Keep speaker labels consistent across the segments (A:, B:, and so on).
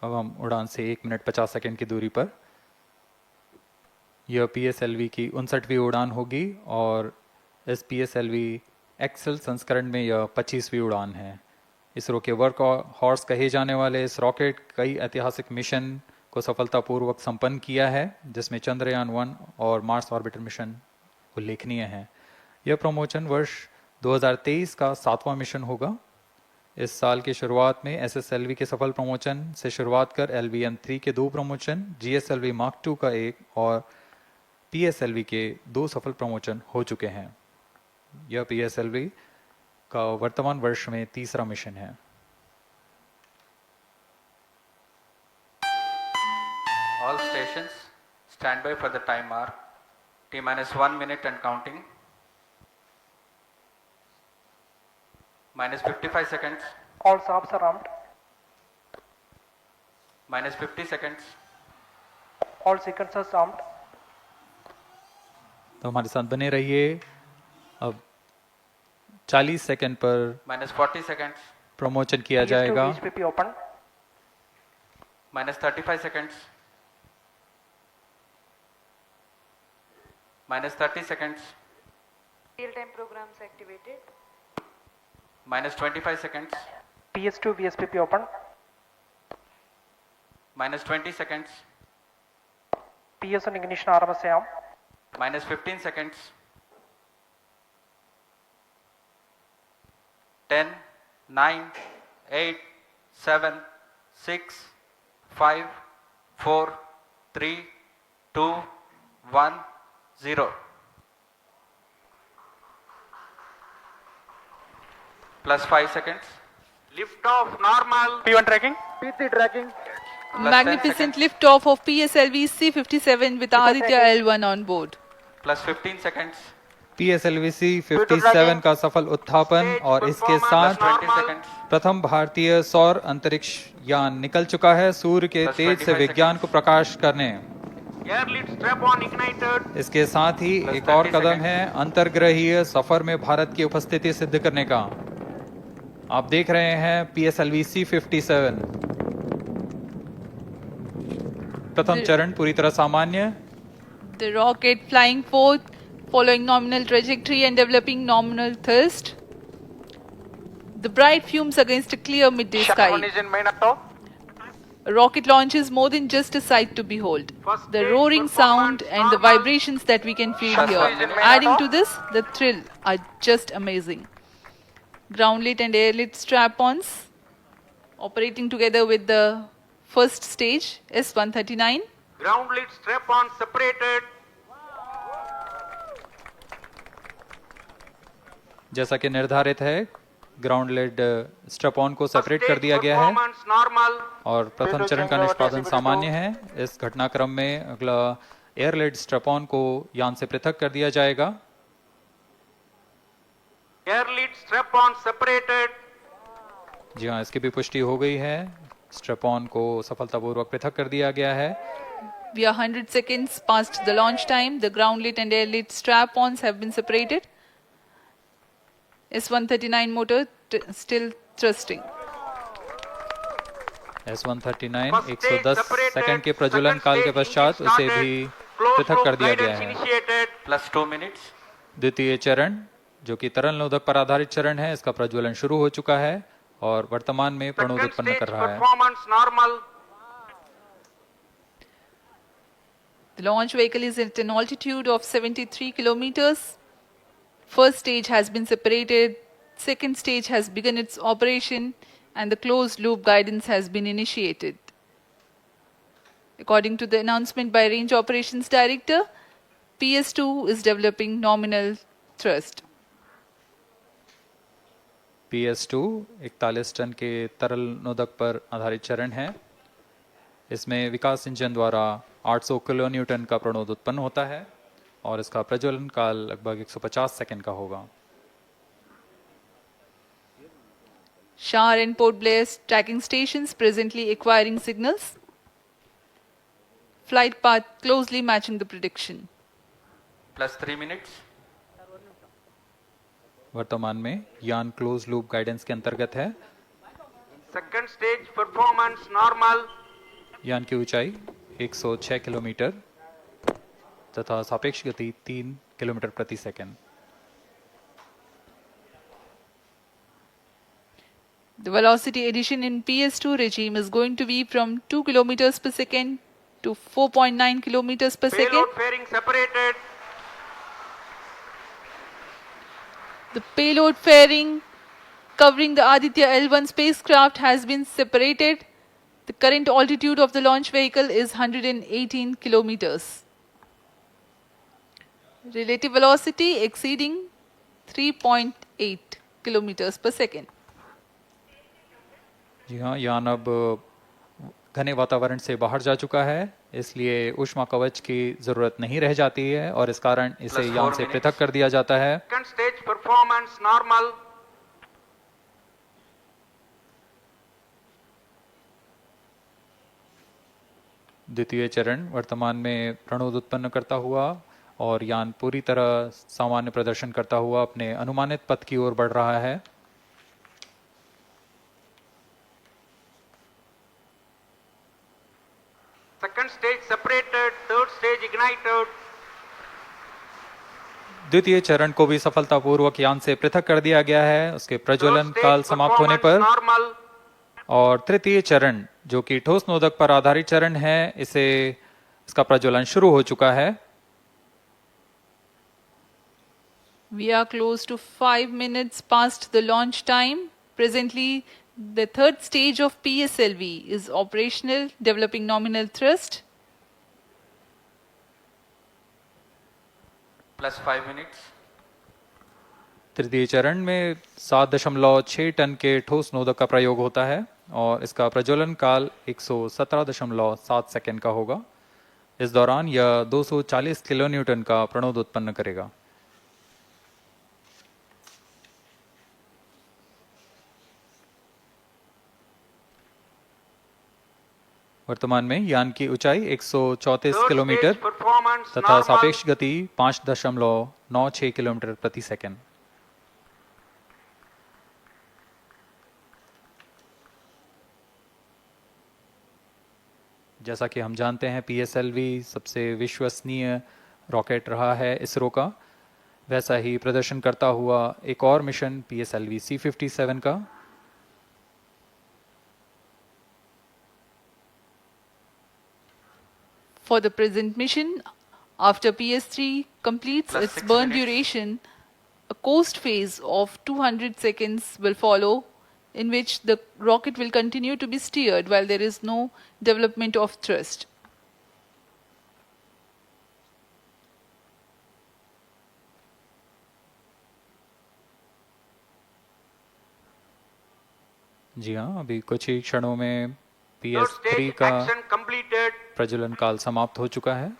A: अब हम उड़ान से 1 मिनट 50 सेकंड की दूरी पर। यह PSLV की 59वीं उड़ान होगी और इस PSLV एक्सेल संस्करण में यह 25वीं उड़ान है। इसरो के वर्क हॉर्स कहे जाने वाले इस रॉकेट कई ऐतिहासिक मिशन को सफलतापूर्वक संपन्न किया है, जिसमें चंद्रयान 1 और मार्स ऑर्बिटर मिशन उल्लेखनीय हैं। यह प्रमोशन वर्ष 2023 का 7वां मिशन होगा। इस साल की शुरुआत में SSLV के सफल प्रमोशन से शुरुआत कर LVM-3 के 2 प्रमोशन, GSLV Mark II का 1 और PSLV के 2 सफल प्रमोशन हो चुके हैं। यह PSLV का वर्तमान वर्ष में 3रा मिशन है।
B: All stations stand by for the time mark. T-1 minute and counting. -55 seconds.
C: All shafts are armed.
B: -50 seconds.
C: All sequencers armed.
A: तो हमारे साथ बने रहिए। अब 40 सेकंड पर
B: -40 seconds.
A: प्रमोशन किया
C: PS2
A: जाएगा।
C: VHPP open.
B: -35 seconds. -30 seconds.
D: Real-time programs activated.
B: -25 seconds.
C: PS2 VSPP open.
B: -20 seconds.
C: PS1 ignition RMS arm.
B: -15 seconds. 10, 9, 8, 7, 6, 5, 4, 3, 2, 1, 0. +5 seconds.
E: Lift off normal.
C: P1 tracking.
E: PT tracking.
D: Magnificent lift-off of PSLV C-57 with Aditya L1 on board.
B: +15 seconds.
A: PSLV C-57 का सफल उत्थापन और इसके साथ
B: +20 seconds.
A: प्रथम भारतीय सौर अंतरिक्ष यान निकल चुका है सूर्य के
B: Plus
A: तेज से
B: 25
A: विज्ञान को प्रकाश करने।
E: Air lead strap on ignited.
A: इसके साथ ही
B: Plus
A: एक और
B: 30
A: कदम
B: seconds.
A: है अंतर्ग्रहीय सफर में भारत की उपस्थिति सिद्ध करने का। आप देख रहे हैं PSLV C-57 प्रथम चरण पूरी तरह सामान्य।
D: The rocket flying forth, following nominal trajectory and developing nominal thrust. The bright fumes against a clear midday
E: One
D: sky.
E: is in main auto.
D: A rocket launch is more than just a sight to behold.
E: First
D: The
E: stage
D: roaring sound
E: performance
D: and the
E: normal.
D: vibrations that we can feel
B: First
D: here,
B: stage in main
D: adding
E: auto.
D: to this, the thrill are just amazing. Ground lit and air lit strap-ons operating together with the first stage S-139.
E: Ground lead strap on separated.
A: जैसा कि निर्धारित है, ground lead strap on को separate
E: First
A: कर
E: stage
A: दिया गया है
E: performance normal.
A: और प्रथम चरण का निष्पादन सामान्य है। इस घटनाक्रम में अगला एयर लेड स्ट्रैप ऑन को यान से पृथक कर दिया जाएगा।
E: Air lead strap on separated.
A: जी हाँ, इसकी भी पुष्टि हो गई है। स्ट्रैप ऑन को सफलतापूर्वक पृथक कर दिया गया है।
D: We are 100 seconds past the launch time. The ground lit and air lit strap-ons have been separated. S-139 motor still thrusting.
A: S-139
E: First stage
A: 110
E: separated.
A: Second के प्रज्वलन
E: Second
A: काल के
E: stage
A: पश्चात
E: engine
A: उसे
E: started.
A: भी
E: Closed
A: पृथक
E: loop
A: कर दिया गया
E: guidance
A: है।
E: initiated.
B: +2 minutes.
A: द्वितीय चरण जो कि तरल नोदक पर आधारित चरण है, इसका प्रज्वलन शुरू हो चुका है और वर्तमान में प्रणोद
E: Second
A: उत्पन्न
E: stage
A: कर रहा है।
E: performance normal.
D: The launch vehicle is at an altitude of 73 kilometers. First stage has been separated. Second stage has begun its operation and the closed loop guidance has been initiated. According to the announcement by Range Operations Director, PS2 is developing nominal thrust.
A: PS2 41 ton के तरल नोदक पर आधारित चरण है। इसमें विकास engine द्वारा 800 kilo Newton का प्रणोद उत्पन्न होता है और इसका प्रज्वलन काल लगभग 150 सेकंड का होगा।
D: Shar and Port Blair tracking stations presently acquiring signals. Flight path closely matching the prediction.
B: +3 minutes.
A: वर्तमान में यान क्लोज लूप गाइडेंस के अंतर्गत है।
E: Second stage performance normal.
A: यान की ऊंचाई 106 किलोमीटर तथा सापेक्ष गति 3 किलोमीटर प्रति second.
D: The velocity addition in PS2 regime is going to be from 2 kilometers per second to 4.9 kilometers per second.
E: Payload fairing separated.
D: The payload fairing covering the Aditya L1 spacecraft has been separated. The current altitude of the launch vehicle is 118 kilometers. Relative velocity exceeding 3.8 kilometers per second.
A: जी हाँ, यान अब घने वातावरण से बाहर जा चुका है, इसलिए ऊष्मा कवच की जरूरत नहीं रह जाती है और इस कारण इसे
B: Plus
A: यान
B: 4
A: से
B: minutes.
A: पृथक कर दिया जाता है।
E: Second stage performance normal.
A: द्वितीय चरण वर्तमान में प्रणोद उत्पन्न करता हुआ और यान पूरी तरह सामान्य प्रदर्शन करता हुआ अपने अनुमानित पथ की ओर बढ़ रहा है।
E: Second stage separated. Third stage ignited.
A: द्वितीय चरण को भी सफलतापूर्वक यान से पृथक कर दिया गया है उसके प्रज्वलन
E: Third stage
A: काल समाप्त होने पर।
E: performance normal.
A: और तृतीय चरण जो कि ठोस नोदक पर आधारित चरण है, इसका प्रज्वलन शुरू हो चुका है।
D: We are close to 5 minutes past the launch time. Presently, the third stage of PSLV is operational, developing nominal thrust.
B: Plus 5 minutes.
A: तृतीय चरण में 7.6 टन के ठोस नोदक का प्रयोग होता है और इसका प्रज्वलन काल 117.7 सेकंड का होगा। इस दौरान यह 240 किलो न्यूटन का प्रणोद उत्पन्न करेगा। वर्तमान में यान की ऊंचाई 134
E: Third
A: किलोमीटर
E: stage performance
A: तथा
E: normal.
A: सापेक्ष गति 5.96 किलोमीटर प्रति सेकंड। जैसा कि हम जानते हैं PSLV सबसे विश्वसनीय रॉकेट रहा है इसरो का, वैसा ही प्रदर्शन करता हुआ एक और मिशन PSLV C57 का।
D: For the present mission, after PS3 completes
B: Plus
D: its
B: 6
D: burn
B: minutes.
D: duration, a coast phase of 200 seconds will follow, in which the rocket will continue to be steered while there is no development of thrust.
A: जी हाँ, अभी कुछ ही क्षणों में
E: Third
A: PS3
E: stage
A: का
E: action completed.
A: प्रज्वलन काल समाप्त हो चुका है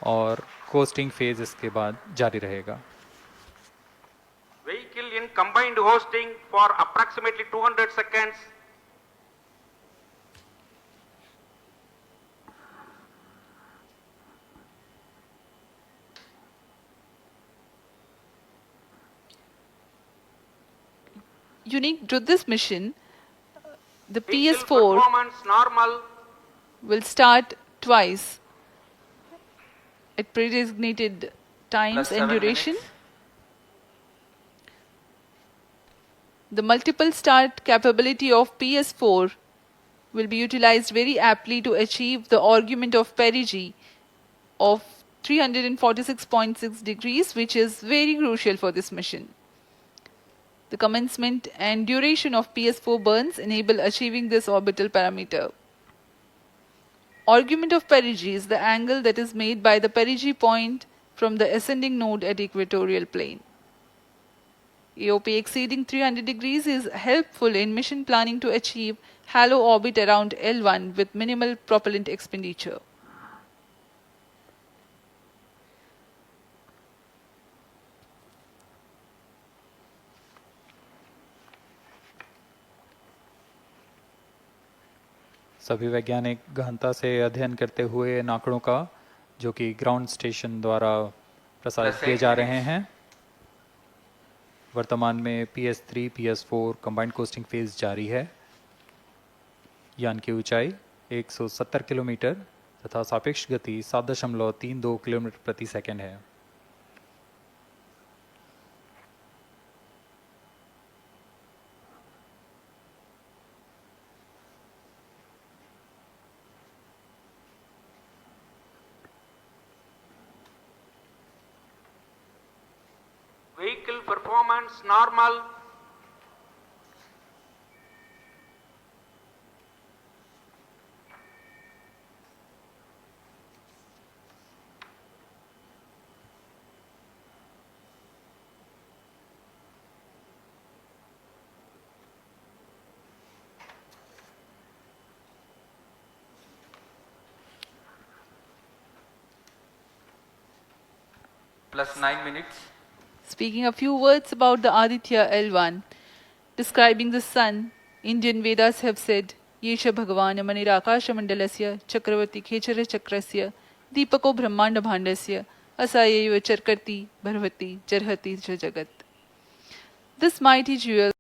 A: और कोस्टिंग फेज इसके बाद जारी रहेगा।
E: Vehicle in combined hosting for approximately 200 seconds.
D: Unique to this mission, the
E: Vehicle
D: PS4
E: performance normal.
D: will start twice at predesignated times
B: Plus
D: and
B: 7
D: duration.
B: minutes.
D: The multiple start capability of PS4 will be utilized very aptly to achieve the argument of perigee of 346.6 degrees, which is very crucial for this mission. The commencement and duration of PS4 burns enable achieving this orbital parameter. Argument of perigee is the angle that is made by the perigee point from the ascending node at equatorial plane. AOP exceeding 300 degrees is helpful in mission planning to achieve halo orbit around L1 with minimal propellant expenditure.
A: सभी वैज्ञानिक गहनता से अध्ययन करते हुए इन आंकड़ों का, जो कि ग्राउंड स्टेशन द्वारा प्रसारित
B: Plus
A: किए
B: 8
A: जा
B: minutes.
A: रहे हैं। वर्तमान में PS3, PS4 combined costing phase जारी है। यान की ऊंचाई 170 किलोमीटर तथा सापेक्ष गति 7.32 किलोमीटर प्रति सेकंड है।
E: Vehicle performance normal.
B: Plus 9 minutes.
D: Speaking a few words about the Aditya L1, describing the sun, Indian Vedas have said, Yesha Bhagavan Manirakasha Mandalasya Chakravarti Khechara Chakrasya Deepako Brahmanda Bhandasya Asayeva Charkarti Bharvati Jarhati Jagat. This mighty jewel